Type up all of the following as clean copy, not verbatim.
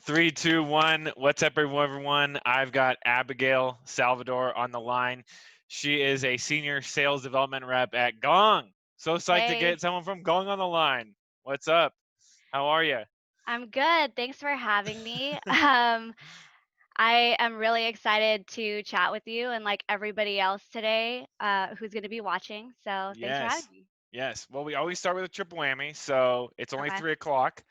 Three, two, one. What's up, everyone? I've got Abigail Salvador on the line. She is a senior sales development rep at Gong. So psyched to Hey, get someone from Gong on the line. What's up? How are you? I'm good. Thanks for having me. I am really excited to chat with you and like everybody else today who's going to be watching. So thanks for having Yes. me. Yes. Well, we always start with a triple whammy. So it's only Okay. 3 o'clock,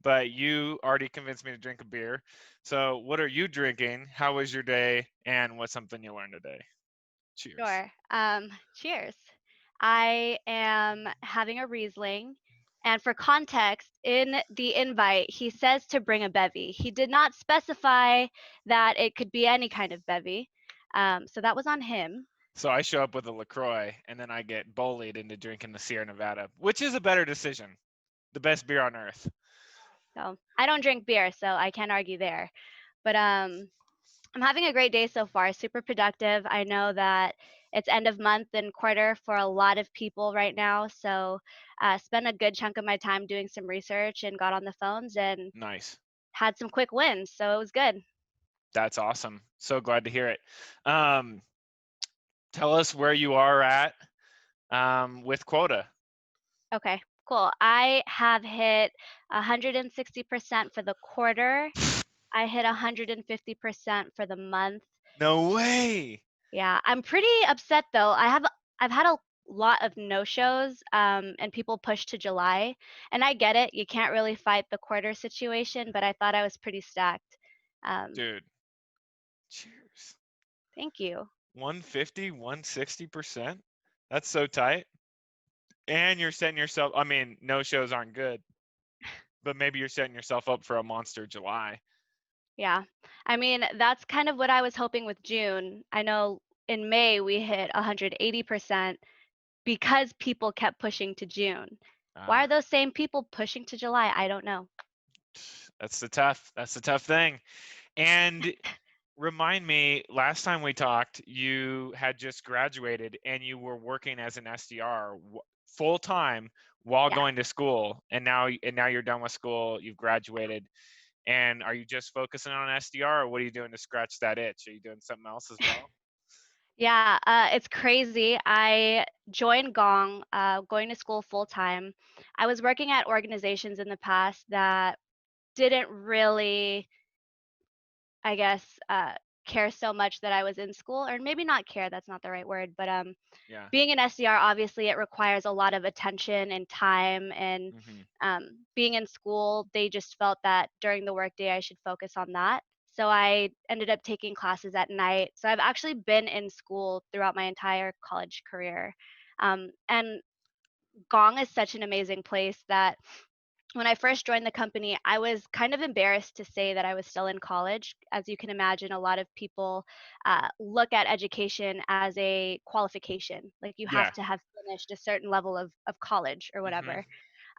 but you already convinced me to drink a beer. So what are you drinking? How was your day? And what's something you learned today? Cheers. Sure. Cheers. I am having a Riesling. And for context, in the invite, he says to bring a bevy. He did not specify that it could be any kind of bevy. So that was on him. So I show up with a LaCroix and then I get bullied into drinking the Sierra Nevada, which is a better decision. The best beer on earth. So I don't drink beer, so I can't argue there. But I'm having a great day so far, super productive. I know that it's end of month and quarter for a lot of people right now. So spent a good chunk of my time doing some research and got on the phones and Nice. had some quick wins. So it was good. That's awesome. So glad to hear it. Um, Tell us where you are at with quota. Okay, cool. I have hit 160% for the quarter. I hit 150% for the month. No way. Yeah, I'm pretty upset though. I've had a lot of no-shows, and people pushed to July, and I get it. You can't really fight the quarter situation, but I thought I was pretty stacked. Um, Dude, cheers. Thank you. 150, 160%. That's so tight. And you're setting yourself, I mean, no shows aren't good, but maybe you're setting yourself up for a monster July. Yeah. I mean, that's kind of what I was hoping with June. I know in May we hit 180% because people kept pushing to June. Why are Ah, those same people pushing to July? I don't know. that's the tough thing. And remind me, last time we talked, you had just graduated and you were working as an SDR full time while Yeah. going to school. And now you're done with school, you've graduated. And are you just focusing on SDR or what are you doing to scratch that itch? Are you doing something else as well? Yeah, it's crazy. I joined Gong, going to school full time. I was working at organizations in the past that didn't really, I guess, care so much that I was in school, or maybe not care, that's not the right word, but Yeah. being an SDR, obviously, it requires a lot of attention and time. And Hmm. being in school, they just felt that during the workday, I should focus on that. So I ended up taking classes at night. So I've actually been in school throughout my entire college career. And Gong is such an amazing place that when I first joined the company, I was kind of embarrassed to say that I was still in college. As you can imagine, a lot of people look at education as a qualification. Like you have Yeah. to have finished a certain level of college or Hmm. whatever.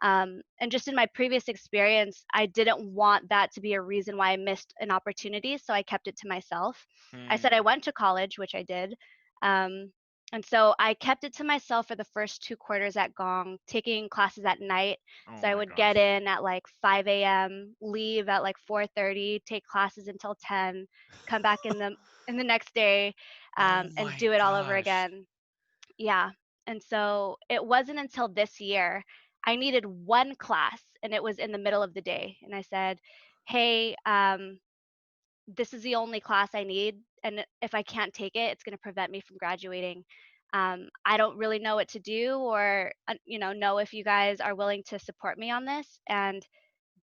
And just in my previous experience, I didn't want that to be a reason why I missed an opportunity. So I kept it to myself. I said I Hmm. went to college, which I did. Um, and so I kept it to myself for the first 2 quarters at Gong, taking classes at night. Oh So I my would get gosh. in at like 5 a.m., leave at like 4:30, take classes until 10, come back in the next day, Oh and my do it all over gosh. again. Yeah. And so it wasn't until this year I needed one class and it was in the middle of the day. And I said, hey, this is the only class I need. And if I can't take it, it's going to prevent me from graduating. I don't really know what to do or, know if you guys are willing to support me on this. And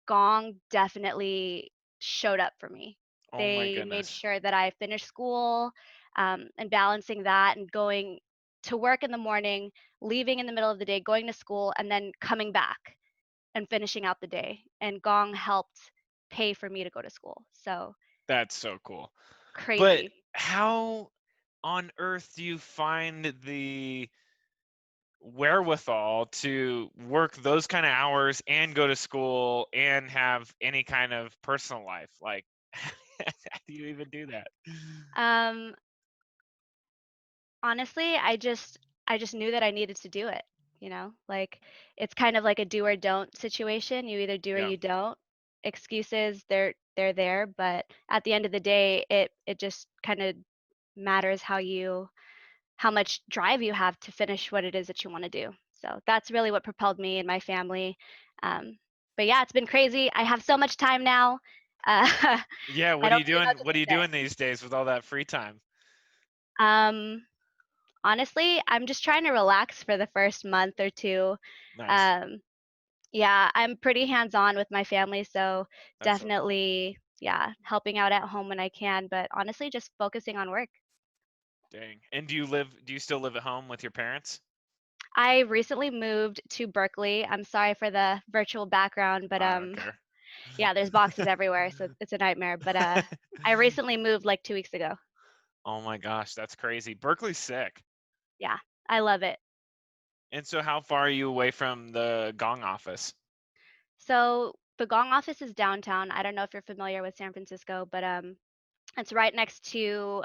Gong definitely showed up for me. Oh my They made goodness. sure that I finished school, and balancing that and going to work in the morning, leaving in the middle of the day, going to school, and then coming back and finishing out the day. And Gong helped pay for me to go to school. So That's so cool. But crazy. how on earth do you find the wherewithal to work those kind of hours and go to school and have any kind of personal life? Like, how do you even do that? Um, Honestly, I just knew that I needed to do it. Like it's kind of like a do or don't situation. You either do or Yeah. you don't. excuses, they're there, but at the end of the day, it just kind of matters how much drive you have to finish what it is that you want to do. So that's really what propelled me and my family. Um, but yeah, it's been crazy. I have so much time now. Yeah, I what are don't you really know doing? what What are to you say. doing these days with all that free time? Um, Honestly, I'm just trying to relax for the first month or two. Nice. Um, yeah, I'm pretty hands-on with my family, so That's so cool. definitely, yeah, helping out at home when I can, but honestly, just focusing on work. Dang. And do you still live at home with your parents? I recently moved to Berkeley. I'm sorry for the virtual background, but I don't care. yeah, there's boxes everywhere, so it's a nightmare. But I recently moved like 2 weeks ago. Oh my gosh, that's crazy. Berkeley's sick. Yeah, I love it. And so how far are you away from the Gong office? So the Gong office is downtown. I don't know if you're familiar with San Francisco, but it's right next to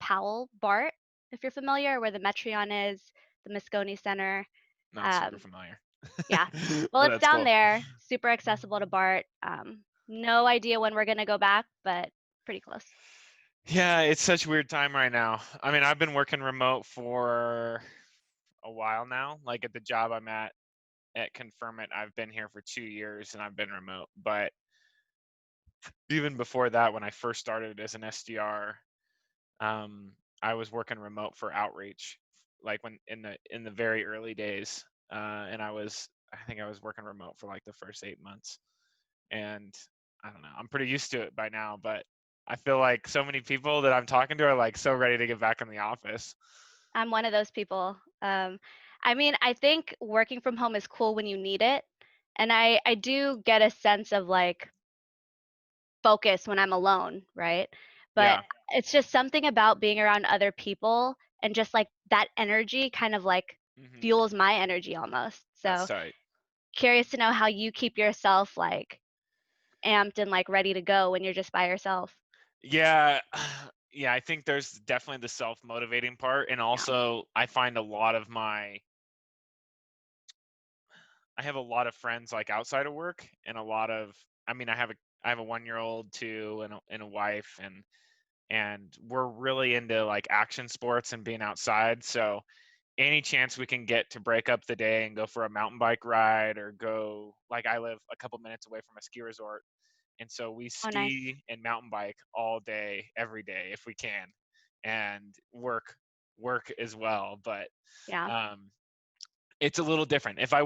Powell BART, if you're familiar, where the Metreon is, the Moscone Center. Not super Um, familiar. yeah, well, But it's that's down cool. there, super accessible to BART. No idea when we're gonna go back, but pretty close. Yeah, it's such a weird time right now. I mean, I've been working remote for a while now. Like at the job I'm at Confirm It, I've been here for 2 years and I've been remote. But even before that, when I first started as an SDR, um, I was working remote for outreach, like when in the very early days, and I think I was working remote for like the first 8 months, and I don't know, I'm pretty used to it by now, but I feel like so many people that I'm talking to are like so ready to get back in the office. I'm one of those people. I mean, I think working from home is cool when you need it, and I do get a sense of like focus when I'm alone, right? But Yeah, it's just something about being around other people and just like that energy kind of like hmm, fuels my energy almost. that's So tight. curious to know how you keep yourself like amped and like ready to go when you're just by yourself. Yeah, yeah, I think there's definitely the self motivating part, and Yeah. also I find a lot of my I have a lot of friends like outside of work and a lot of I mean I have a 1-year old too and a wife and we're really into like action sports and being outside. So any chance we can get to break up the day and go for a mountain bike ride or go like I live a couple minutes away from a ski resort. And so we Oh, nice. ski and mountain bike all day, every day if we can, and work as well. But Yeah. um it's a little different. If I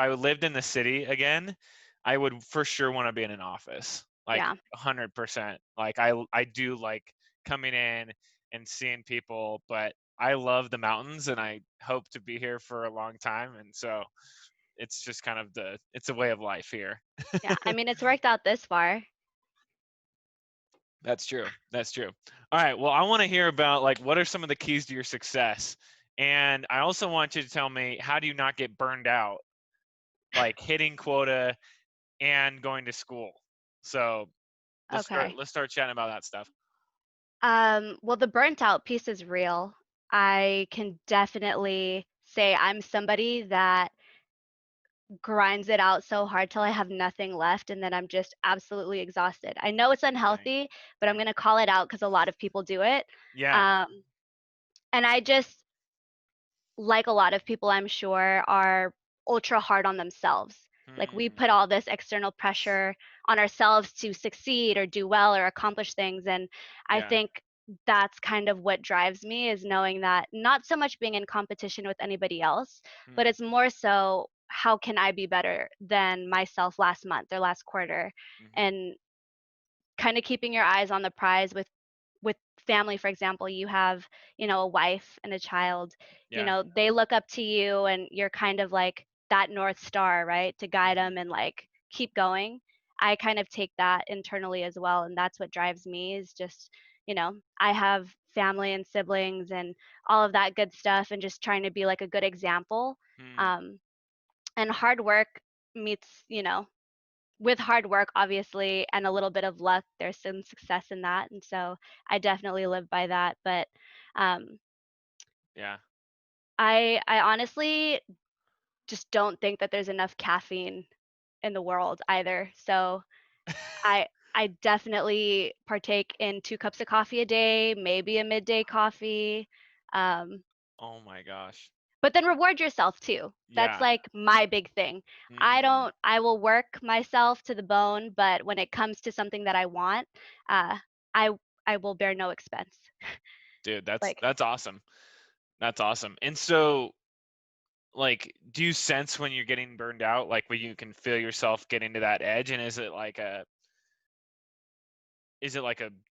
lived in the city again, I would for sure wanna be in an office, like Yeah. 100%. Like, I do like coming in and seeing people, but I love the mountains, and I hope to be here for a long time, and so it's just kind of it's a way of life here. Yeah. I mean, it's worked out this far. That's true, that's true. Alright, well, I wanna hear about, like, what are some of the keys to your success? And I also want you to tell me, how do you not get burned out, like, hitting quota and going to school. So Okay. let's start chatting about that stuff. Well, the burnt out piece is real. I can definitely say I'm somebody that grinds it out so hard till I have nothing left and then I'm just absolutely exhausted. I know it's Dang, unhealthy, but I'm dang. gonna call it out because a lot of people do it. Yeah. Um, and I just, like a lot of people, I'm sure, are ultra hard on themselves. Like we Hmm. put all this external pressure on ourselves to succeed or do well or accomplish things. And I Yeah. think that's kind of what drives me is knowing that not so much being in competition with anybody else, but Hmm. it's more so how can I be better than myself last month or last quarter? Hmm. And kind of keeping your eyes on the prize with family, for example. You have, a wife and a child. Yeah. They look up to you and you're kind of like that north star, right, to guide Hmm. them and like keep going. I kind of take that internally as well, and that's what drives me is just, I have family and siblings and all of that good stuff and just trying to be like a good example. Hmm. um, and hard work meets, with hard work, obviously, and a little bit of luck, there's some success in that. And so I definitely live by that. But um, Yeah. I honestly just don't think that there's enough caffeine in the world either. So I I definitely partake in 2 cups of coffee a day, maybe a midday coffee, um, Oh my gosh. but then reward yourself too. That's, Yeah. like, my big thing. Mhm. I will work myself to the bone, but when it comes to something that I want, uh, I I will bear no expense. Dude, that's Like, that's awesome. That's awesome. And so, like, do you sense when you're getting burned out, like when you can feel yourself getting to that edge? And is it like a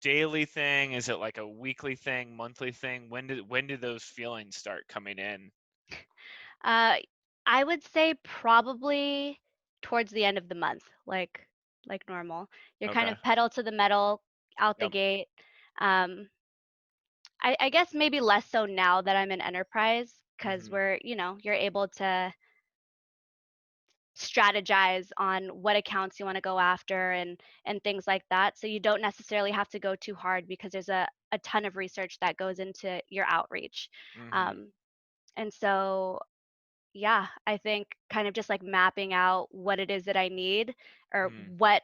daily thing? Is it like a weekly thing, monthly thing? When do those feelings start coming in? uh, I would say probably towards the end of the month, like normal. You're kind Okay. of pedal to the metal out the Yep. gate. Um, I guess maybe less so now that I'm in enterprise because Mhm. you're able to strategize on what accounts you want to go after and things like that. So you don't necessarily have to go too hard because there's a ton of research that goes into your outreach. Mhm. Um, and so yeah, I think kind of just like mapping out what it is that I need or Mhm. what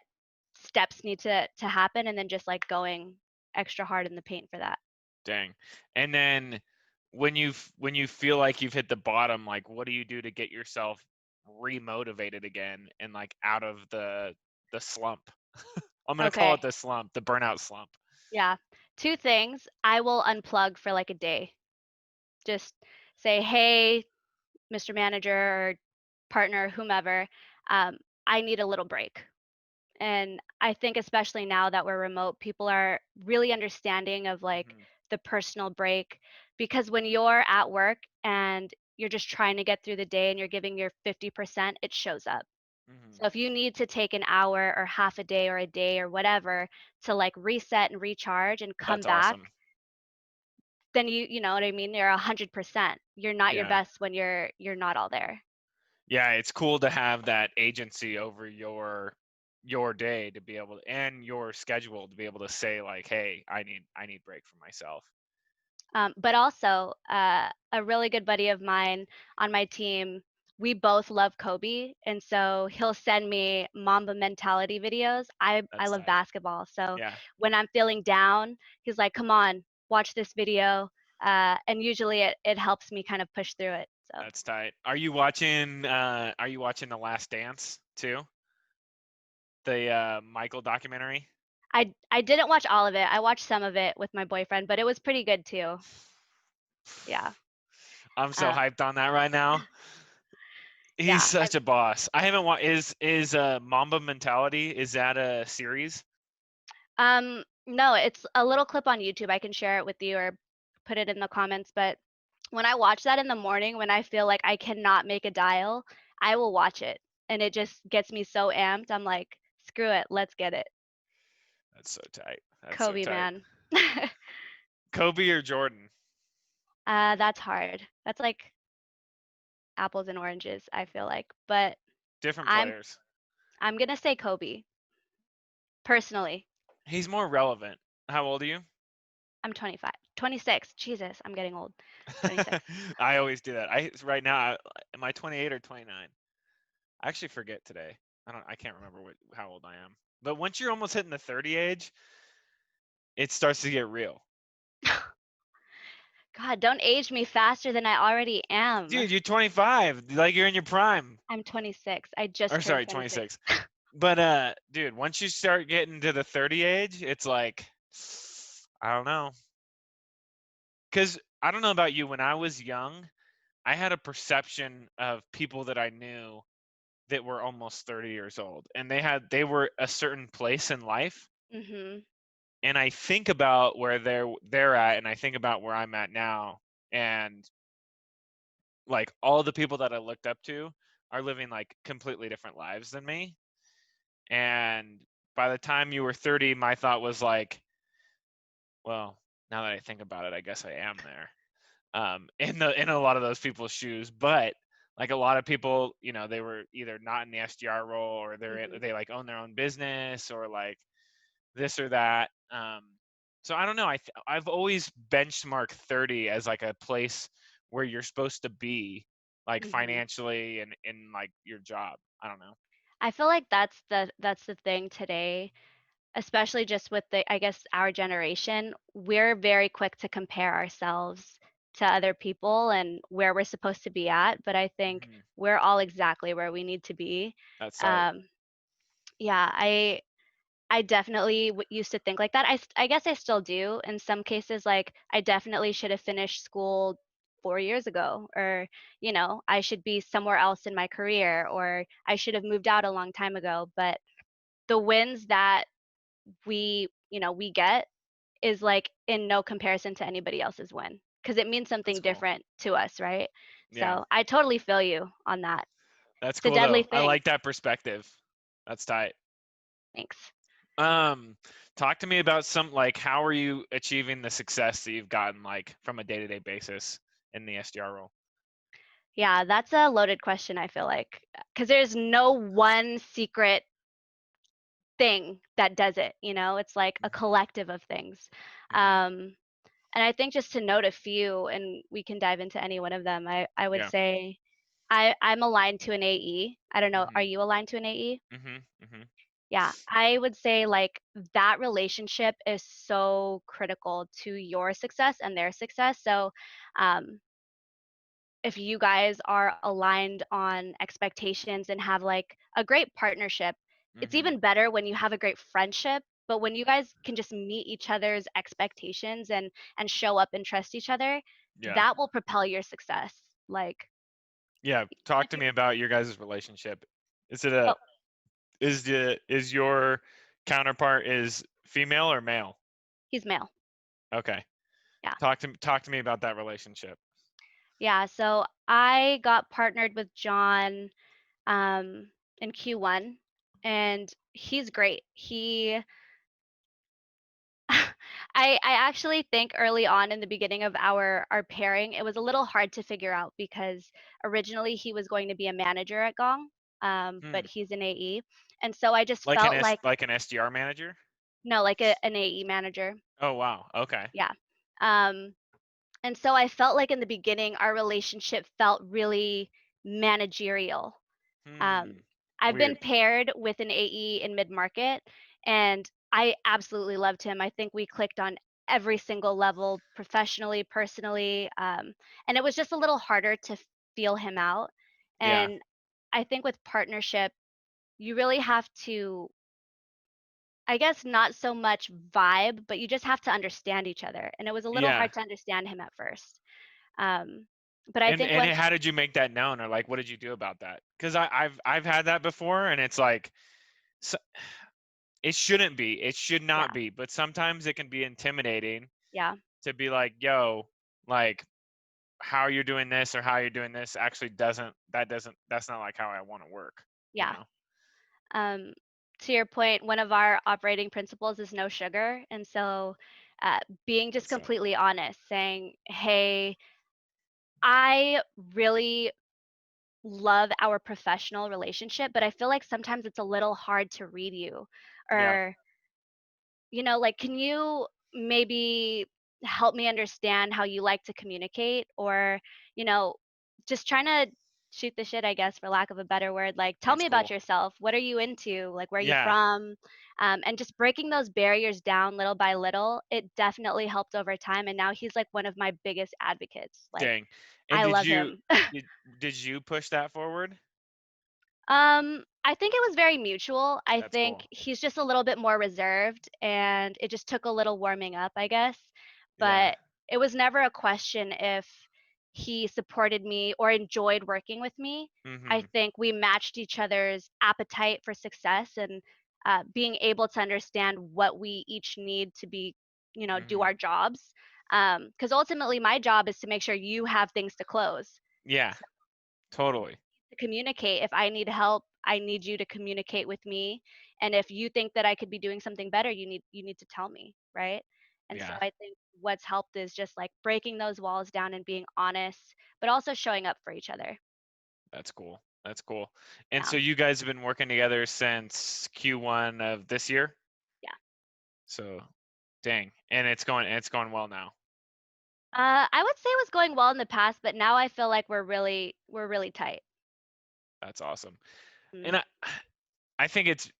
steps need to happen and then just like going extra hard in the paint for that. Dang. And then when you feel like you've hit the bottom, like what do you do to get yourself remotivated again and like out of the slump? I'm gonna call Okay. it the slump, the burnout slump. Yeah. Two things. I will unplug for like a day. Just say, "Hey, Mr. Manager or partner, whomever, um, I need a little break." And I think especially now that we're remote, people are really understanding of like Mhm. the personal break because when you're at work and you're just trying to get through the day and you're giving your 50%, it shows up. Mhm. So if you need to take an hour or half a day or a day or whatever to like reset and recharge and come That's back, awesome. then you know what I mean? You're 100%. You're not your Yeah. best when you're not all there. Yeah, it's cool to have that agency over your day to be able to, and your schedule to be able to say like, "Hey, I need break for myself." But also, a really good buddy of mine on my team, we both love Kobe, and so he'll send me Mamba mentality videos. I That's love tight. basketball, so Yeah, when I'm feeling down, he's like, "Come on, watch this video," and usually it helps me kind of push through it. So that's tight. Are you watching The Last Dance too? The Michael documentary? I didn't watch all of it. I watched some of it with my boyfriend, but it was pretty good too. Yeah, I'm so uh, hyped on that right now. He's yeah. such a boss. I haven't watched is Mamba Mentality, is that a series? No, it's a little clip on YouTube. I can share it with you or put it in the comments. But when I watch that in the morning, when I feel like I cannot make a dial, I will watch it. And it just gets me so amped. I'm like, screw it, let's get it. That's so tight. That's so Kobe, tight. man. Kobe or Jordan? That's hard. That's like apples and oranges, I feel like. But Different I'm players. I'm gonna say Kobe, personally. He's more relevant. How old are you? I'm 25. 26. Jesus, I'm getting old. 26. I always do that. Right now, am I 28 or 29? I actually forget today. I can't remember how old I am. But once you're almost hitting the 30 age, it starts to get real. God, don't age me faster than I already am. Dude, you're 25. Like you're in your prime. I'm 26. I just Or turned sorry, 26. 26. But dude, once you start getting to the 30 age, it's like I don't know. Cuz I don't know about you, when I was young, I had a perception of people that I knew that were almost 30 years old, and they were a certain place in life, Mhm. and I think about where they're at, and I think about where I'm at now, and like all the people that I looked up to are living like completely different lives than me. And by the time you were 30, my thought was like, well, now that I think about it, I guess I am there. In a lot of those people's shoes. But like a lot of people, they were either not in the SDR role, or Mhm. they like own their own business, or like this or that. So I don't know. I've always benchmarked 30 as like a place where you're supposed to be, like Mhm. financially and in like your job. I don't know. I feel like that's the thing today, especially just with the I guess our generation. We're very quick to compare ourselves to other people and where we're supposed to be at, but I think Hmm. we're all exactly where we need to be. That's tight. Um, yeah, I definitely used to think like that. I guess I still do in some cases. Like I definitely should have finished school 4 years ago, or I should be somewhere else in my career, or I should have moved out a long time ago. But the wins that we get is like in no comparison to anybody else's win because it means That's something cool. different to us, right? Yeah, So I totally feel you on that. that's It's a cool deadly though. I thing. like that perspective. That's tight. Thanks. Um, Talk to me about some like how are you achieving the success that you've gotten like from a day-to-day basis in the SDR role? Yeah, that's a loaded question, I feel like, because there's no one secret thing that does it, it's like a Hmm. collective of things. Hmm. Um, and I think just to note a few, and we can dive into any one of them, I would Yeah. say I'm aligned to an AE. I don't know, are Hmm. you aligned to an AE? Hmm. Hmm. Yeah, I would say like that relationship is so critical to your success and their success. So, um, if you guys are aligned on expectations and have like a great partnership, it's Hmm. even better when you have a great friendship. But when you guys can just meet each other's expectations and show up and trust each other, Yeah. that will propel your success. Like, Yeah. even Talk if to you, me about your guys' relationship. Is it oh, is your counterpart is female or male? he's male. Okay. Yeah, Talk to me about that relationship. yeah. So I got partnered with John in Q1, and he's great. I actually think early on in the beginning of our pairing, it was a little hard to figure out because originally he was going to be a manager at Gong, but Hmm. he's an AE, and so I just felt like Like an SDR manager? no, like an AE manager, Oh wow. Okay. yeah, um, and so I felt like in the beginning our relationship felt really managerial. Um, Hmm. I've been Weird. paired with an AE in mid-market, and I absolutely loved him. I think we clicked on every single level, professionally, personally, and it was just a little harder to feel him out. Yeah. And I think with partnership, you really have to, I guess, not so much vibe, but you just have to understand each other. And it was a little Yeah. hard to understand him at first. Um, but I think And once, how did you make that known, or like what did you do about that? Because I've had that before, and it's like so, it shouldn't be, it should not yeah, be, but sometimes it can be intimidating yeah, to be like, yo, like how you're doing this or how you're doing this actually doesn't that's not like how I want to work, you yeah. know? Um, to your point, one of our operating principles is no sugar. And so being just That's tight. completely honest, saying, hey, I really love our professional relationship, but I feel like sometimes it's a little hard to read you. Yeah. Or like, can you maybe help me understand how you like to communicate? Or, you know, just trying to shoot the shit, I guess, for lack of a better word. Like, tell That's me about cool. yourself. What are you into? Like, where are you Yeah. from? And just breaking those barriers down little by little, it definitely helped over time. And now he's like one of my biggest advocates. Like, Dang. And I love him. did, did you push that forward? I think it was very mutual. I That's think cool. he's just a little bit more reserved and it just took a little warming up, I guess. Yeah. But it was never a question if he supported me or enjoyed working with me. I Mhm. think we matched each other's appetite for success and being able to understand what we each need to do Mhm. our jobs. Because ultimately, my job is to make sure you have things to close. Yeah. Totally. To communicate. If I need help, I need you to communicate with me. And if you think that I could be doing something better, you need to tell me, right? And so Yeah. I think what's helped is just like breaking those walls down and being honest, but also showing up for each other. That's cool. That's cool. And Yeah. so you guys have been working together since Q1 of this year? Yeah. So, dang. And it's going well now. I would say it was going well in the past, but now I feel like we're really tight. That's awesome. Mm. And I think it's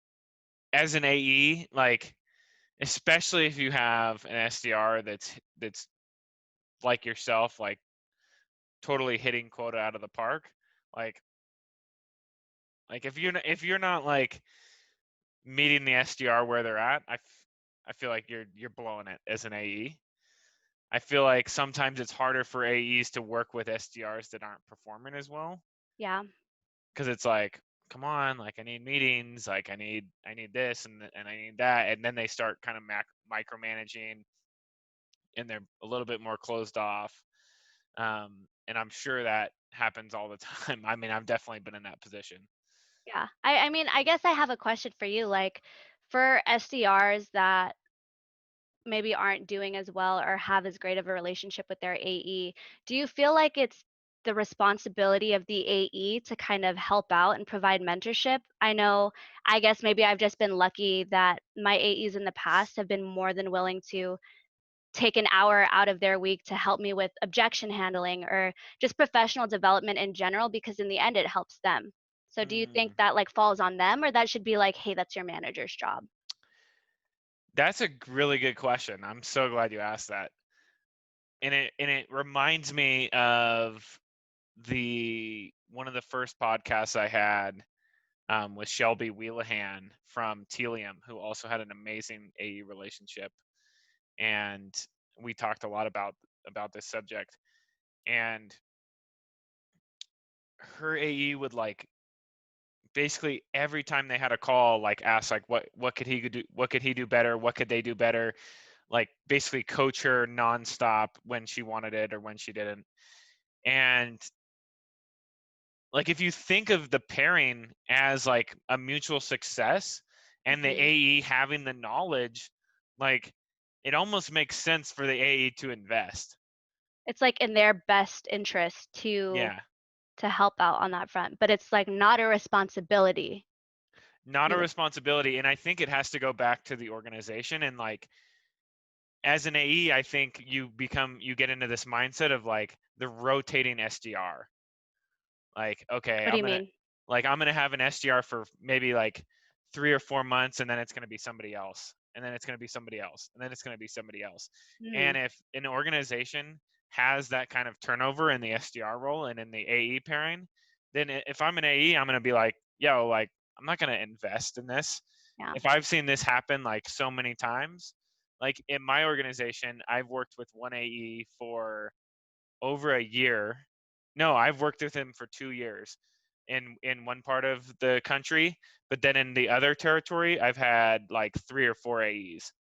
as an AE, like, especially if you have an SDR that's like yourself, like totally hitting quota out of the park, like if you're not like meeting the SDR where they're at, I feel like you're blowing it as an AE. I feel like sometimes it's harder for AEs to work with SDRs that aren't performing as well Yeah. because it's like, come on, like I need meetings, like I need this and I need that, and then they start kind of micromanaging, and they're a little bit more closed off. And I'm sure that happens all the time. I mean, I've definitely been in that position. Yeah. I mean, I guess I have a question for you, like, for SDRs that maybe aren't doing as well or have as great of a relationship with their AE, do you feel like it's the responsibility of the AE to kind of help out and provide mentorship? I know, I guess maybe I've just been lucky that my AEs in the past have been more than willing to take an hour out of their week to help me with objection handling or just professional development in general because in the end it helps them. So do you think Mm, that like falls on them or that should be like, hey, that's your manager's job? that's a really good question. I'm so glad you asked that. And it reminds me of the one of the first podcasts I had with Shelby Wheelahan from Telium, who also had an amazing AE relationship, and we talked a lot about this subject. And her AE would like basically every time they had a call, like ask like what could he do, what could he do better, what could they do better, like basically coach her nonstop when she wanted it or when she didn't. And like if you think of the pairing as like a mutual success and the Mhm. AE having the knowledge, like it almost makes sense for the AE to invest. It's like in their best interest Yeah. to help out on that front, but it's like not a responsibility. Not a You responsibility. And I think it has to go back to the organization. And like as an AE, I think you get into this mindset of like the rotating SDR. Like, okay, what do you mean? I'm gonna have an SDR for maybe like 3 or 4 months, and then it's gonna be somebody else, and then it's gonna be somebody else, and then it's gonna be somebody else. Mm, And if an organization has that kind of turnover in the SDR role and in the AE pairing, then if I'm an AE, I'm gonna be like, yo, like I'm not gonna invest in this. yeah. If I've seen this happen like so many times, like in my organization, I've worked with one AE for over a year. No, I've worked with him for 2 years in one part of the country, but then in the other territory, I've had, like, 3 or 4 AEs.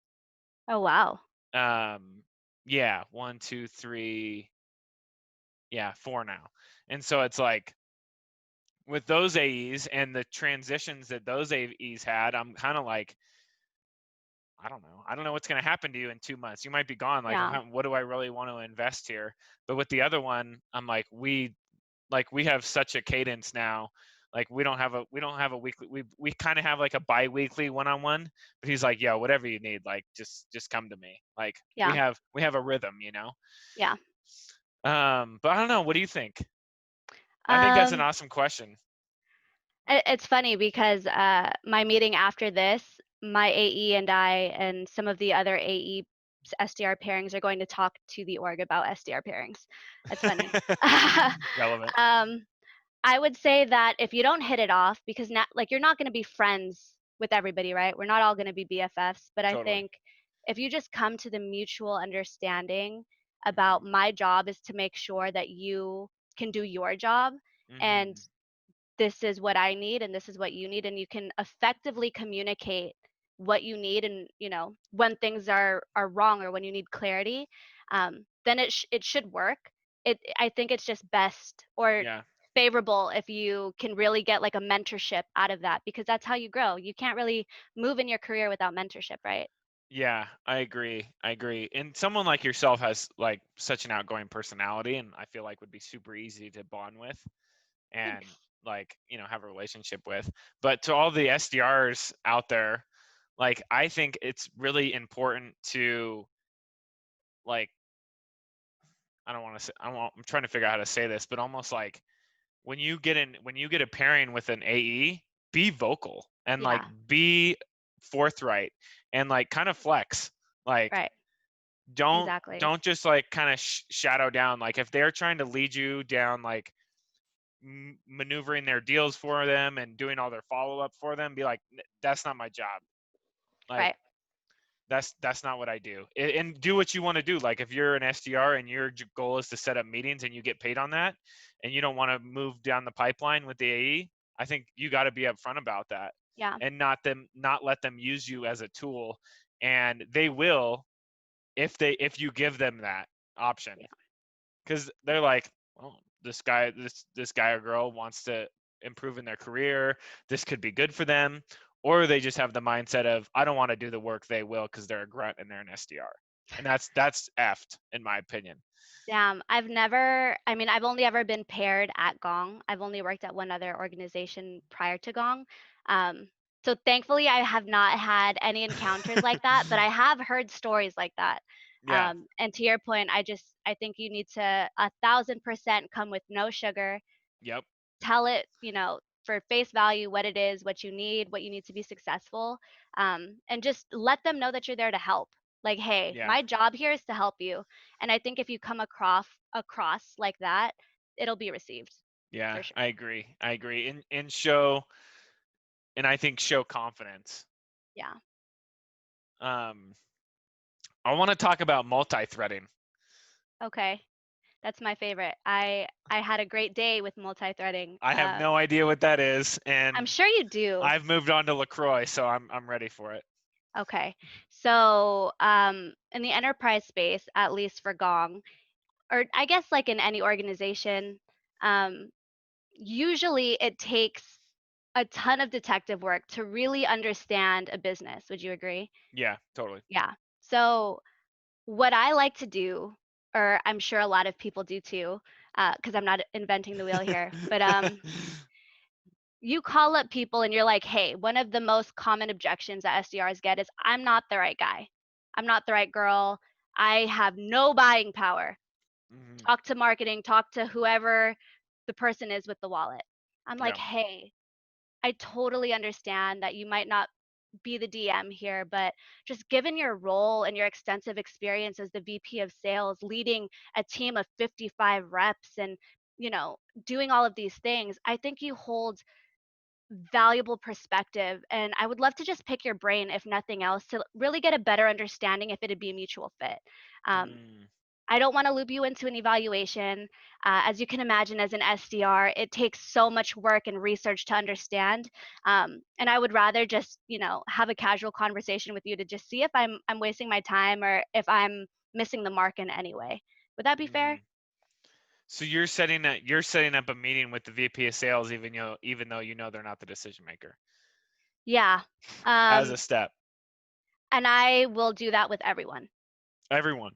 Oh, wow. Um, yeah, 1, 2, 3, yeah, 4 now. And so it's like, with those AEs and the transitions that those AEs had, I'm kinda like, I don't know. I don't know what's gonna happen to you in 2 months. You might be gone, like, Yeah, what do I really want to invest here? But with the other one, I'm like, we have such a cadence now. Like we don't have a weekly, we kind of have like a bi-weekly one-on-one, but he's like, yo, whatever you need, like just come to me. Like yeah, we have a rhythm, you know. yeah. But I don't know, what do you think? I think that's an Um, awesome question. it's funny because, my meeting after this, my AE and I and some of the other AE SDR pairings are going to talk to the org about SDR pairings. That's funny. Relevant. Um, I would say that if you don't hit it off, because now, like, you're not going to be friends with everybody, right? We're not all going to be BFFs, but I Totally. think if you just come to the mutual understanding about Hmm. my job is to make sure that you can do your job and Hmm. this is what I need and this is what you need and you can effectively communicate what you need and when things are wrong or when you need clarity, then it should work. I think it's just best or Yeah. favorable if you can really get like a mentorship out of that because that's how you grow. You can't really move in your career without mentorship, right? Yeah, I agree. I agree. And someone like yourself has like such an outgoing personality, and I feel like would be super easy to bond with and Thanks. like have a relationship with. But to all the SDRs out there, like I think it's really important to like I don't want to say I'm trying to figure out how to say this, but almost like when you get a pairing with an AE, be vocal. and like Yeah, be forthright and like kind of flex. Like right. don't Exactly. don't just like kind of shadow down. Like if they're trying to lead you down like maneuvering their deals for them and doing all their follow up for them, be like, That's not my job. Like Right. that's not what I do." And do what you want to do. Like if you're an SDR and your goal is to set up meetings and you get paid on that, and you don't want to move down the pipeline with the AE, I think you got to be upfront about that, Yeah. and not let them use you as a tool. And they will if you give them that option, Yeah. because they're like, "Oh, this guy or girl wants to improve in their career. This could be good for them." Or they just have the mindset of, "I don't want to do the work, they will, because they're a grunt and they're an SDR." And that's effed, in my opinion. Damn, I've only ever been paired at Gong. I've only worked at one other organization prior to Gong. Um, so thankfully, I have not had any encounters like that, but I have heard stories like that. Yeah. And to your point, I think you need to 1,000% come with no sugar, Yep. tell it, for face value what it is, what you need to be successful, and just let them know that you're there to help. Like, hey, Yeah. my job here is to help you. And I think if you come across like that, it'll be received Yeah. for sure. I agree. And I think show confidence. Yeah. Um, I want to talk about multi-threading. Okay. That's my favorite. I had a great day with multi-threading. I have no idea what that is, I'm and sure you do. I've moved on to LaCroix, so I'm ready for it. Okay. So, in the enterprise space, at least for Gong, or I guess like in any organization, um, usually it takes a ton of detective work to really understand a business. Would you agree? Yeah, totally. Yeah. So, what I like to do, or I'm sure a lot of people do too, because I'm not inventing the wheel here, but you call up people and you're like, hey, one of the most common objections that SDRs get is, I'm not the right guy. I'm not the right girl. I have no buying power. Mhm. Talk to marketing, talk to whoever the person is with the wallet. I'm like, Yeah. hey, I totally understand that you might not be the DM here, but just given your role and your extensive experience as the VP of sales, leading a team of 55 reps and, you know, doing all of these things, I think you hold valuable perspective. And I would love to just pick your brain, if nothing else, to really get a better understanding if it'd be a mutual fit. Um, Mm, I don't want to loop you into an evaluation. As you can imagine, as an SDR, it takes so much work and research to understand. And I would rather just, have a casual conversation with you to just see if I'm wasting my time or if I'm missing the mark in any way. Would that be fair? mhm. So you're setting up a meeting with the VP of sales, even though you know they're not the decision maker, Yeah. as a Um, step. and I will do that with everyone. Everyone.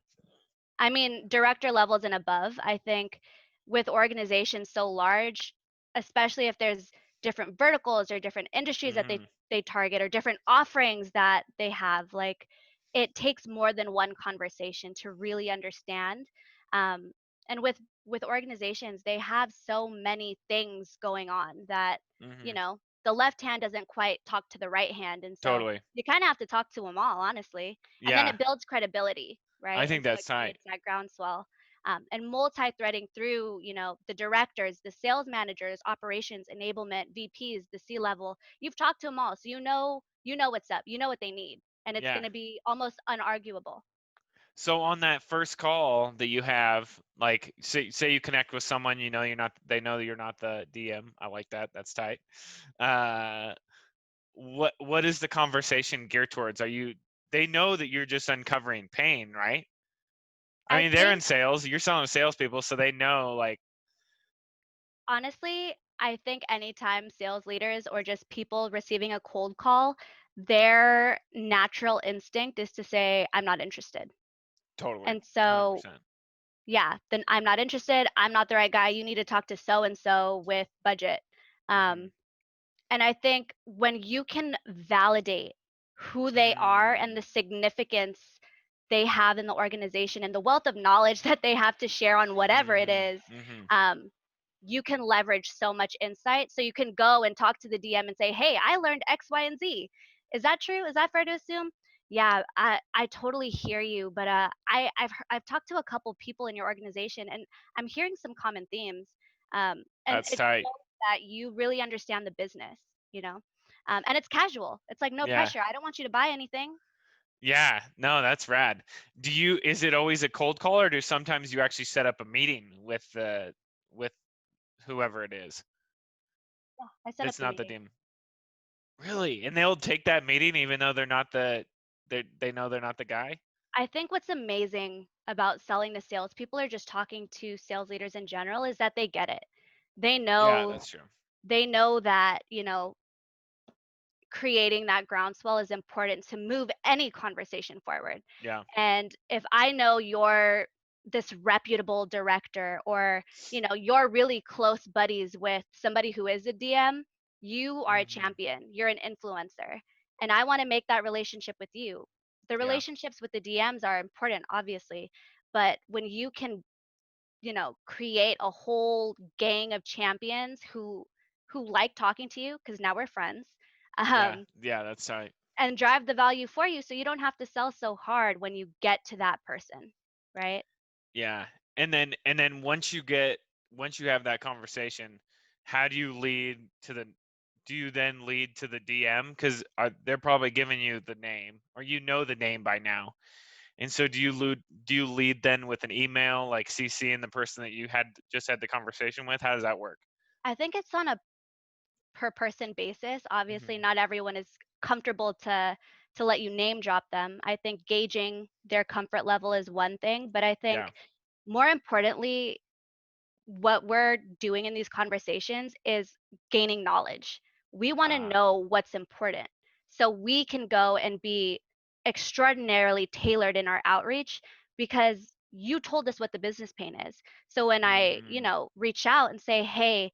I mean, director levels and above. I think with organizations so large, especially if there's different verticals or different industries that they Mhm. they target or different offerings that they have, like it takes more than one conversation to really understand. Um, and with organizations, they have so many things going on that Mhm. the left hand doesn't quite talk to the right hand, and so Totally. you kind of have to talk to them all, honestly, and then Yeah. it builds credibility, I right? think And so that's it tight. creates that groundswell. And multi-threading through, the directors, the sales managers, operations, enablement, VPs, the C level. You've talked to them all, so you know what's up. You know what they need, and it's Yeah. going to be almost unarguable. So on that first call that you have, like, say you connect with someone, they know you're not the DM. I like that. That's tight. Uh, what is the conversation geared towards? They know that you're just uncovering pain, right? I I mean, they're in think sales. You're selling to salespeople, so they know, like, Honestly, I think anytime sales leaders or just people receiving a cold call, their natural instinct is to say, I'm not interested. totally, And so 100%. yeah, then I'm not interested. I'm not the right guy. You need to talk to so and so with budget. Hmm. Um, and I think when you can validate who they are and Mm, the significance they have in the organization and the wealth of knowledge that they have to share on whatever it hmm. is, Hmm. um, you can leverage so much insight. So you can go and talk to the DM and say, "Hey, I learned X, Y, and Z. Is that true? Is that fair to assume?" Yeah, I totally hear you, but I've talked to a couple people in your organization, and I'm hearing some common themes. And That's it tight. shows that you really understand the business, and it's casual. It's like no Yeah. pressure. I don't want you to buy anything. Yeah. No, that's rad. Is it always a cold call, or do sometimes you actually set up a meeting with whoever it is Yeah, I set up that's the not the meeting. team? Really? And they'll take that meeting even though they know they're not the guy? I think what's amazing about selling to salespeople or just talking to sales leaders in general is that they get it. They Yeah, know that's true. they know that, creating that groundswell is important to move any conversation forward. Yeah. And if I know you're this reputable director or, you're really close buddies with somebody who is a DM, you are a Mhm. champion. You're an influencer. And I want to make that relationship with you. The Yeah. relationships with the DMs are important, obviously, but when you can, create a whole gang of champions who like talking to you because now we're friends. Yeah. Um, Yeah, that's tight. and drive the value for you so you don't have to sell so hard when you get to that person, right? Yeah. And then once you have that conversation, how do you lead to the do you then lead to the DM? Because they're probably giving you the name, or you know the name by now. And so do you lead then with an email, like CCing the person that you had the conversation with? How does that work? I think it's on a per person basis. Obviously, Hmm. not everyone is comfortable to let you name drop them. I think gauging their comfort level is one thing, but I Yeah. think more importantly, what we're doing in these conversations is gaining knowledge. We want to Uh, know what's important so we can go and be extraordinarily tailored in our outreach because you told us what the business pain is. So when I, mm, reach out and say, "Hey,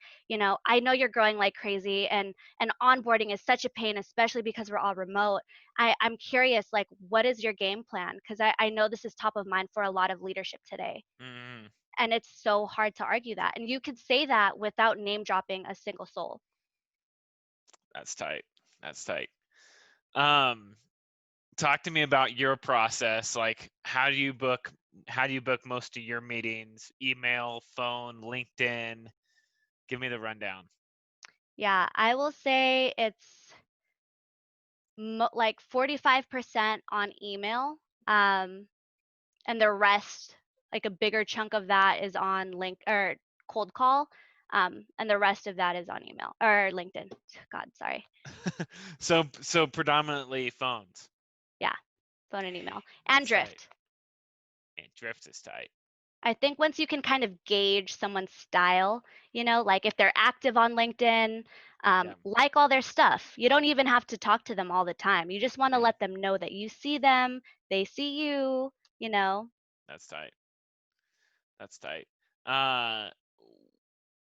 I know you're growing like crazy and onboarding is such a pain, especially because we're all remote. I'm curious, like, what is your game plan? Because I know this is top of mind for a lot of leadership today." mm, And it's so hard to argue that, and you could say that without name dropping a single soul. that's tight. That's tight. Um, Talk to me about your process. Like, how do you book most of your meetings? Email, phone, LinkedIn? Give me the rundown. Yeah, I will say it's like 45% on email, and the rest, like a bigger chunk of that is on link or cold call, and the rest of that is on email or LinkedIn. God, sorry. So predominantly phones. Yeah, phone and email and That's tight. drift. And drift is tight. I think once you can kind of gauge someone's style, like if they're active on LinkedIn, Yeah. like all their stuff, you don't even have to talk to them all the time. You just want to Yeah. let them know that you see them, they see you, you know. That's tight. That's tight. Uh,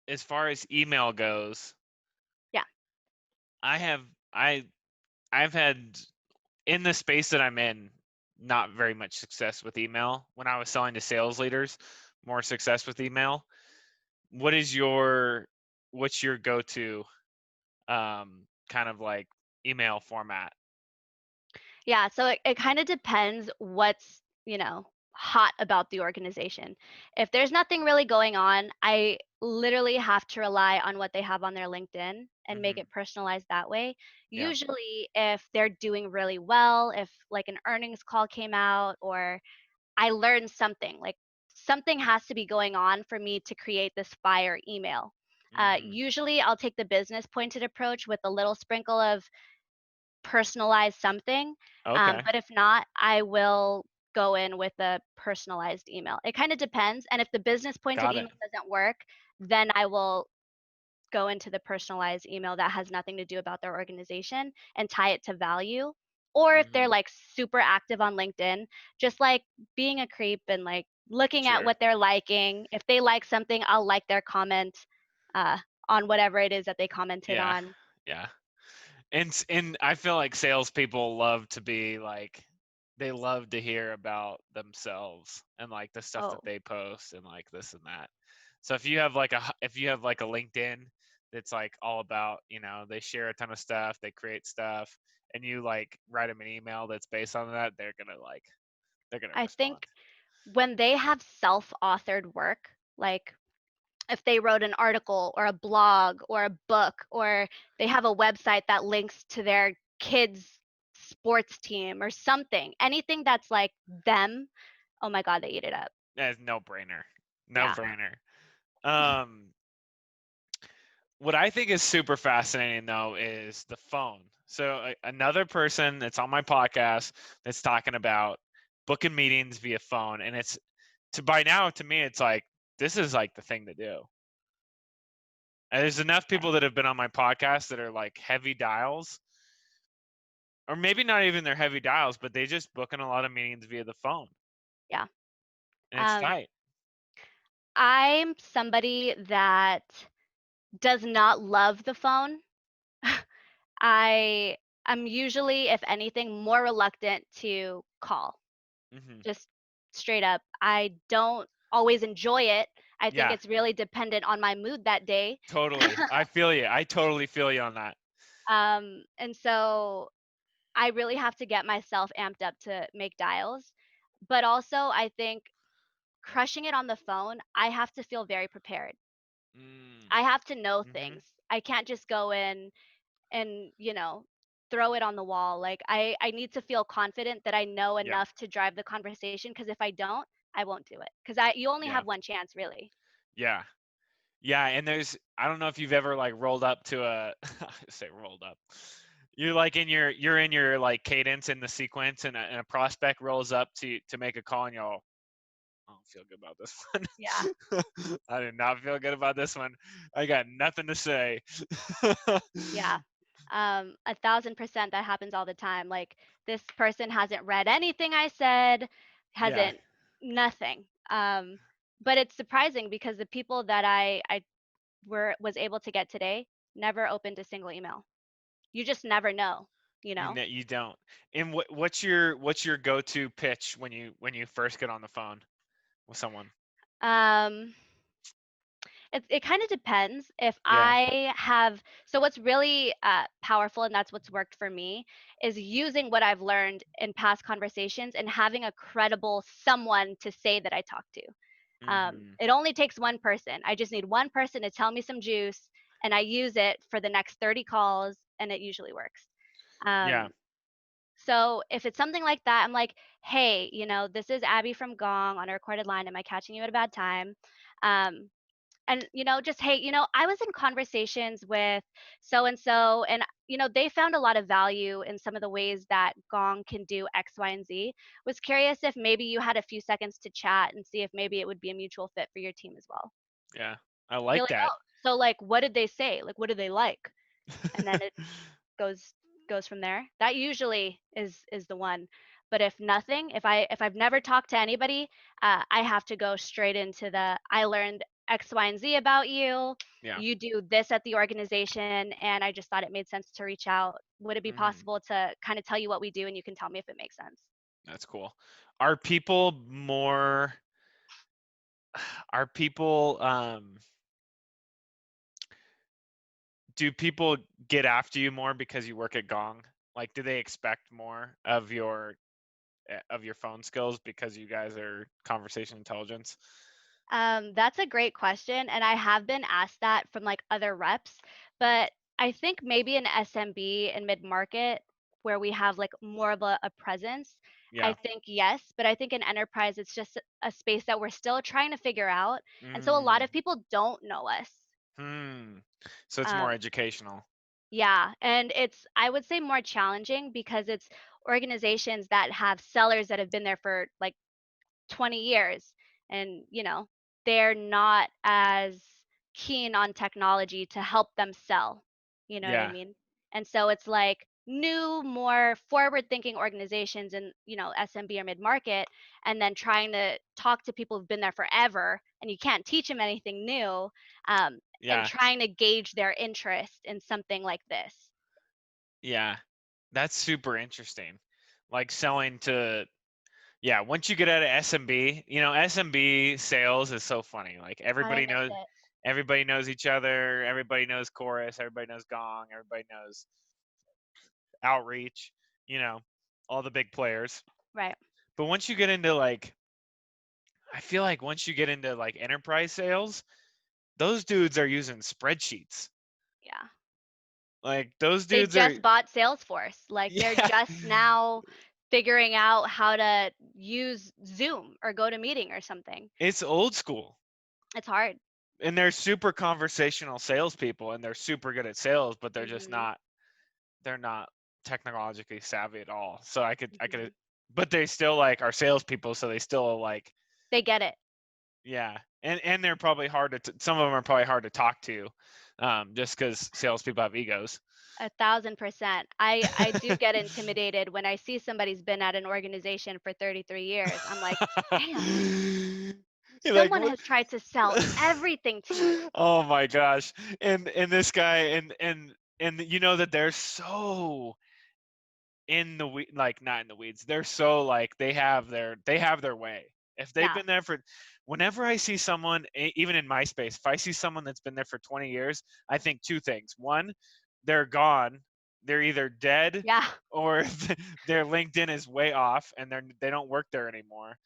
as far as email goes, Yeah. I have I I've had in the space that I'm in not very much success with email. When I was selling to sales leaders, more success with email. What is your what's your go-to kind of like email format? Yeah, so it kind of depends what's, hot about the organization. If there's nothing really going on, I literally have to rely on what they have on their LinkedIn and make Hmm. it personalized that way. Yeah. Usually, if they're doing really well, if like an earnings call came out or I learned something, like something has to be going on for me to create this fire email. Hmm. Usually, I'll take the business pointed approach with a little sprinkle of personalize something. Okay. But if not, I will go in with a personalized email. It kind of depends. And if the business pointed Got it. email doesn't work, then I will go into the personalized email that has nothing to do about their organization and tie it to value. Or if they're Hmm. like super active on LinkedIn, just like being a creep and like looking at Sure. what they're liking. If they like something, I'll like their comment uh, on whatever it is that they commented Yeah. on. Yeah. And I feel like salespeople love to be like they love to hear about themselves and like the stuff that Oh, they post and like this and that. So if you have like a LinkedIn that's like all about, they share a ton of stuff, they create stuff, and you like write them an email that's based on that, they're gonna I respond. think when they have self-authored work, like if they wrote an article or a blog or a book, or they have a website that links to their kids' sports team or something, anything that's like them, oh my god, they eat it up. That's no brainer. No Yeah. brainer. Um, what I think is super fascinating though is the phone. So another person that's on my podcast that's talking about booking meetings via phone, and it's to by now to me it's like this is like the thing to do. And there's enough Yeah. people that have been on my podcast that are like heavy dials, or maybe not even they're heavy dials, but they just booking a lot of meetings via the phone, Yeah. and it's Um, tight. I'm somebody that does not love the phone. I am usually, if anything, more reluctant to call. Hmm. Just straight up. I don't always enjoy it. I think Yeah, it's really dependent on my mood that day. totally. I feel you. I totally feel you on that. And so I really have to get myself amped up to make dials. But also, I think crushing it on the phone, I have to feel very prepared. Mm. I have to know Hmm. things. I can't just go in and, throw it on the wall. Like I need to feel confident that I know Yeah, enough to drive the conversation, because if I don't, I won't do it. Cuz I you only yeah, have one chance, really. yeah. Yeah, and I don't know if you've ever like rolled up to a I say rolled up. You're in your like cadence in the sequence, and a prospect rolls up to make a call, and you're all, I don't feel good about this Yeah. one. I do not feel good about this one. I got nothing to say. Yeah. 1,000% that happens all the time. Like, this person hasn't read anything I said, Yeah. hasn't nothing. But it's surprising because the people that I was able to get today never opened a single email. You just never know, you know? You don't. And what's your go-to pitch when you first get on the phone with someone? Um, it kinda depends. If Yeah. I have so what's really, powerful, and that's what's worked for me, is using what I've learned in past conversations and having a credible someone to say that I talked to. Mhm. It only takes one person. I just need one person to tell me some juice, and I use it for the next 30 calls, and it usually works. Yeah. Um, so if it's something like that, I'm like, "Hey, this is Abby from Gong on a recorded line. Am I catching you at a bad time?" Um, and just, hey, I was in conversations with so and so, and they found a lot of value in some of the ways that Gong can do X, Y, and Z. Was curious if maybe you had a few seconds to chat and see if maybe it would be a mutual fit for your team as well. Yeah. I Be like like, that. oh, so like, what did they say? Like, what do they like? And then it goes goes from there. That usually is the one. But if nothing, if I've never talked to anybody, I have to go straight into the I learned X, Y, and Z about you. Yeah. You do this at the organization, and I just thought it made sense to reach out. Would it be Mhm. possible to kind of tell you what we do, and you can tell me if it makes sense? That's cool. Are people more are people do people get after you more because you work at Gong? Like do they expect more of your phone skills because you guys are conversation intelligence? That's a great question, and I have been asked that from like other reps, but I think maybe in SMB and mid market where we have like more of a presence, I Yeah. think yes, but I think in enterprise it's just a space that we're still trying to figure out, and so a lot Mm. of people don't know us. Hmm. So it's more Um, educational. yeah, and it's I would say more challenging because it's organizations that have sellers that have been there for like 20 years, and they're not as keen on technology to help them sell, you know what I Yeah. mean? And so it's like new, more forward thinking organizations in SMB or mid market, and then trying to talk to people who've been there forever, and you can't teach them anything new, and Yeah. trying to gauge their interest in something like this. Yeah. That's super interesting. Like selling to Yeah, once you get out of SMB, SMB sales is so funny. Like I miss it. everybody knows each other, everybody knows chorus, everybody knows gong, everybody knows outreach, you know, all the big players. Right. But once you get into like I feel like once you get into like enterprise sales, those dudes are using spreadsheets. Yeah. Like those They dudes are just bought Salesforce. Like, they're yeah. just now figuring out how to use Zoom or GoToMeeting or something. It's old school. It's hard. And they're super conversational salespeople and they're super good at sales, but Mhm. they're not technologically savvy at all. So I could Mhm. but they still like are salespeople, so they still like They get it. yeah. And they're probably hard to some of them are probably hard to talk to, just because salespeople have egos. 1,000%. I do get intimidated when I see somebody's been at an organization for 33 years. I'm like, "Damn, You're like, someone "What?" has tried to sell everything to you." Oh my gosh. And this guy and you know that they're so in the like not in the weeds. They're so like they have their way. If they've Yeah, been there for whenever I see someone even in my space, if I see someone that's been there for 20 years, I think two things. One, they're gone. They're either dead yeah, or their LinkedIn is way off and they don't work there anymore.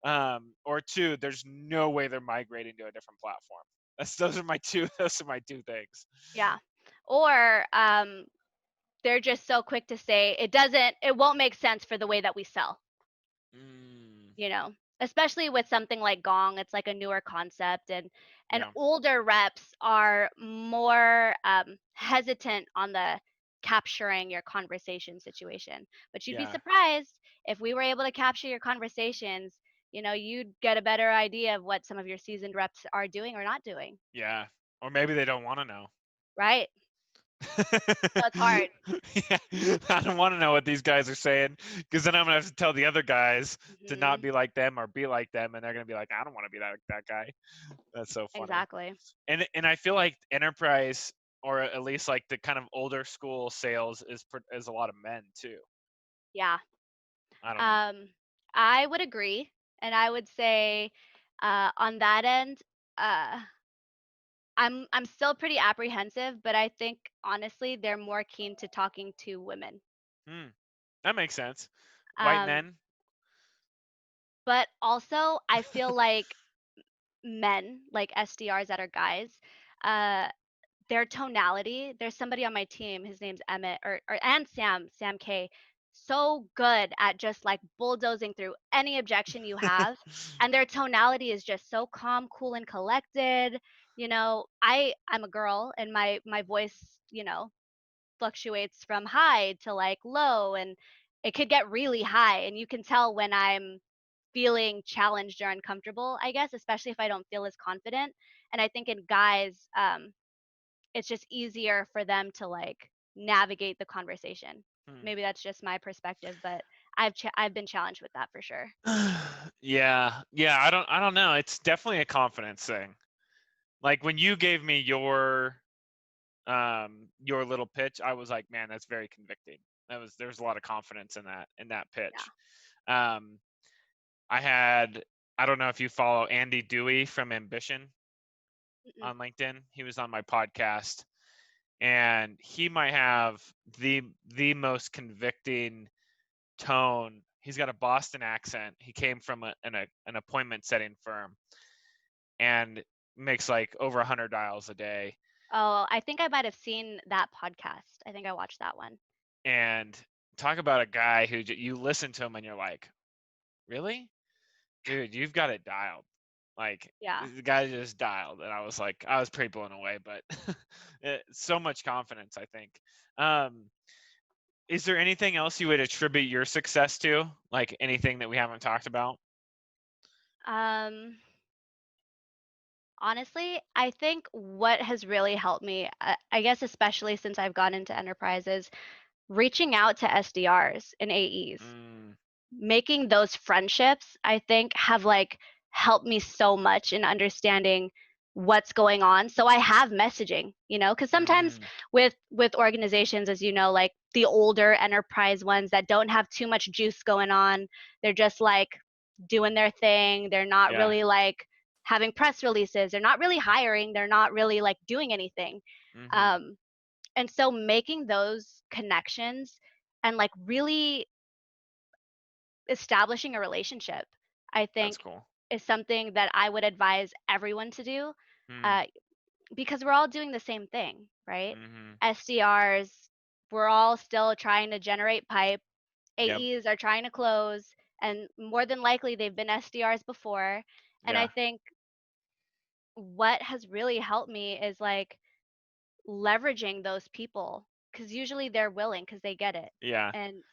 Or two, there's no way they're migrating to a different platform. Those are my two those are my two things. yeah. Or, they're just so quick to say, it won't make sense for the way that we sell." Mm, You know, especially with something like Gong, it's like a newer concept, and yeah. older reps are more hesitant on the capturing your conversation situation. But you'd be Yeah. surprised if we were able to capture your conversations, you'd get a better idea of what some of your seasoned reps are doing or not doing. Yeah. Or maybe they don't want to know. Right? So it's hard. Yeah, I don't want to know what these guys are saying because then I'm gonna have to tell the other guys to not Hmm. be like them or be like them, and they're gonna be like, I don't want to be that guy. That's so funny. Exactly. And I feel like enterprise or at least like the kind of older school sales is a lot of men too. Yeah. I don't know. Um, I would agree, and I would say, on that end, uh, I'm still pretty apprehensive, but I think honestly they're more keen to talking to women. Hmm, that makes sense. White Um, men. but also I feel like men, like SDRs that are guys, uh, their tonality. There's somebody on my team. His name's Emmett, or and Sam K. So good at just like bulldozing through any objection you have, and their tonality is just so calm, cool, and collected. I'm a girl, and my voice, fluctuates from high to like low, and it could get really high, and you can tell when I'm feeling challenged or uncomfortable, I guess, especially if I don't feel as confident. And I think in guys, it's just easier for them to like navigate the conversation. Hmm. Maybe that's just my perspective, but I've been challenged with that for sure. Yeah, yeah. I don't know. It's definitely a confidence thing. Like when you gave me your little pitch, I was like, man, that's very convicting. There's a lot of confidence in that Yeah. pitch. Um, I had I don't know if you follow Andy Dewey from Ambition Mm-mm. on LinkedIn. He was on my podcast, and he might have the most convicting tone. He's got a Boston accent. He came from an appointment setting firm and makes like over 100 dials a day. Oh, I think I might have seen that podcast. I think I watched that one. And talk about a guy who you listen to him and you're like, really? Dude, you've got it dialed. Like Yeah. the guy just dialed, and I was like, I was pretty blown away. But so much confidence, I think. Um, is there anything else you would attribute your success to? Like anything that we haven't talked about? Um, Honestly, I think what has really helped me, I guess, especially since I've gone into enterprises, reaching out to SDRs and AEs, Mm, making those friendships, I think have like helped me so much in understanding. what's going on. So I have messaging, because sometimes Mhm. with organizations, as you know, like the older enterprise ones that don't have too much juice going on, they're just like doing their thing. They're not Yeah. really like having press releases. They're not really hiring. They're not really like doing anything. Mhm. Um, and so making those connections and like really establishing a relationship, I That's think, cool. is something that I would advise everyone to do. Mm. Uh, because we're all doing the same thing, right? Mhm. SDRs, we're all still trying to generate pipe. Yep. AEs are trying to close, and more than likely they've been SDRs before. And I Yeah. think what has really helped me is like leveraging those people because usually they're willing because they get it. Yeah. And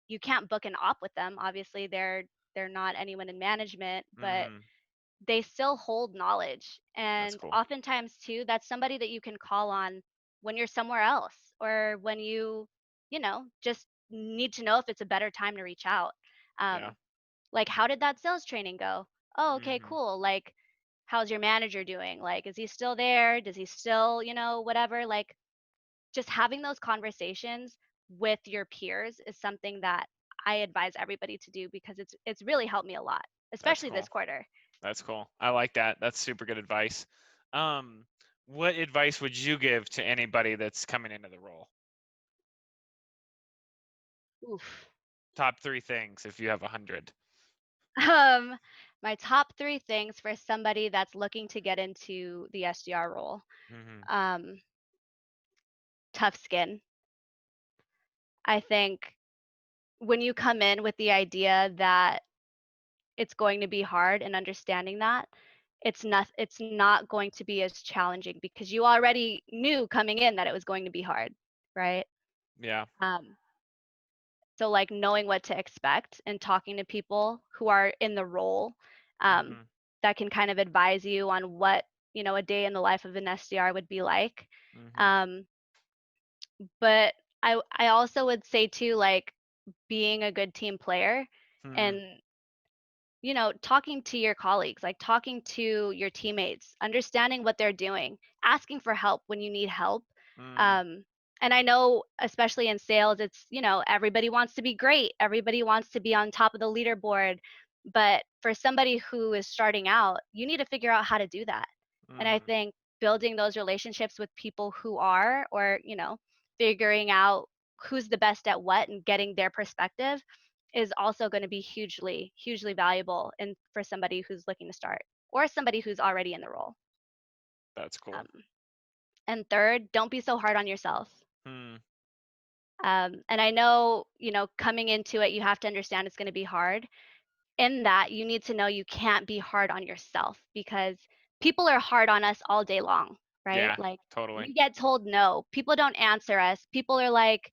you can't book an op with them. Obviously, they're not anyone in management, but Mhm. they still hold knowledge, That's and cool. oftentimes too, that's somebody that you can call on when you're somewhere else or when just need to know if it's a better time to reach out. Yeah. Um, like, "How did that sales training go?" "Oh, okay, Mhm. cool." Like, "How's your manager doing?" Like, "Is he still there? Does he still" whatever, like, just having those conversations with your peers is something that I advise everybody to do because it's really helped me a lot, That's especially this cool. quarter. That's cool. I like that. That's super good advice. Um, what advice would you give to anybody that's coming into the role? Oof. Top 3 things if you have 100. Um, my top 3 things for somebody that's looking to get into the SDR role. Mhm. Um, Tough skin. I think when you come in with the idea that it's going to be hard and understanding that, it's not going to be as challenging because you already knew coming in that it was going to be hard, right? Yeah. Um, so, like, knowing what to expect and talking to people who are in the role, um, Mhm. that can kind of advise you on what, a day in the life of an SDR would be like. Mhm. Um, but I also would say too, like, being a good team player Mhm. and talking to your colleagues, like talking to your teammates, understanding what they're doing, asking for help when you need help. Mm. Um, and I know, especially in sales, everybody wants to be great, everybody wants to be on top of the leaderboard. But for somebody who is starting out, you need to figure out how to do that. And I Mhm. think building those relationships with people who are, or, figuring out who's the best at what and getting their perspective is also gonna be hugely, hugely valuable and for somebody who's looking to start or somebody who's already in the role. That's cool. Um, and third, don't be so hard on yourself. Hmm. And I know, coming into it, you have to understand it's gonna be hard. In that, you need to know you can't be hard on yourself because people are hard on us all day long, right? Yeah, Like, totally. we get told no. People don't answer us. People are like,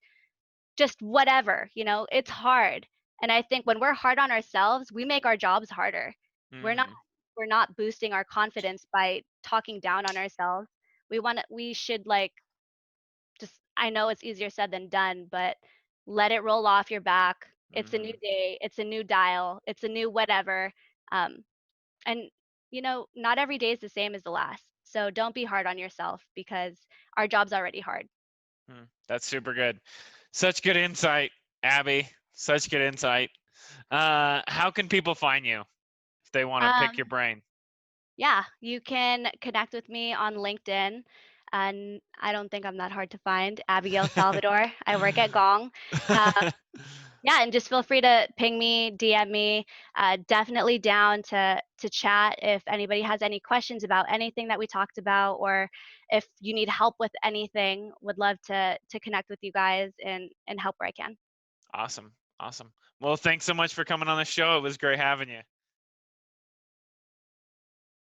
just whatever, it's hard. And I think when we're hard on ourselves, we make our jobs harder. We're not Mhm. we're not boosting our confidence by talking down on ourselves. We should like just I know it's easier said than done, but let it roll off your back. It's a new Mhm. day, it's a new dial, it's a new whatever. Um, and not every day is the same as the last. So don't be hard on yourself because our job's already hard. That's super good. Such good insight, Abby. Such good insight. How can people find you if they want to pick your Um, brain? Yeah, you can connect with me on LinkedIn, and I don't think I'm that hard to find. Abigail Salvador. I work at Gong. Uh, yeah, and just feel free to ping me, DM me. Definitely down to chat if anybody has any questions about anything that we talked about, or if you need help with anything. Would love to connect with you guys and help where I can. Awesome. Awesome. Well, thanks so much for coming on the show. It was great having you.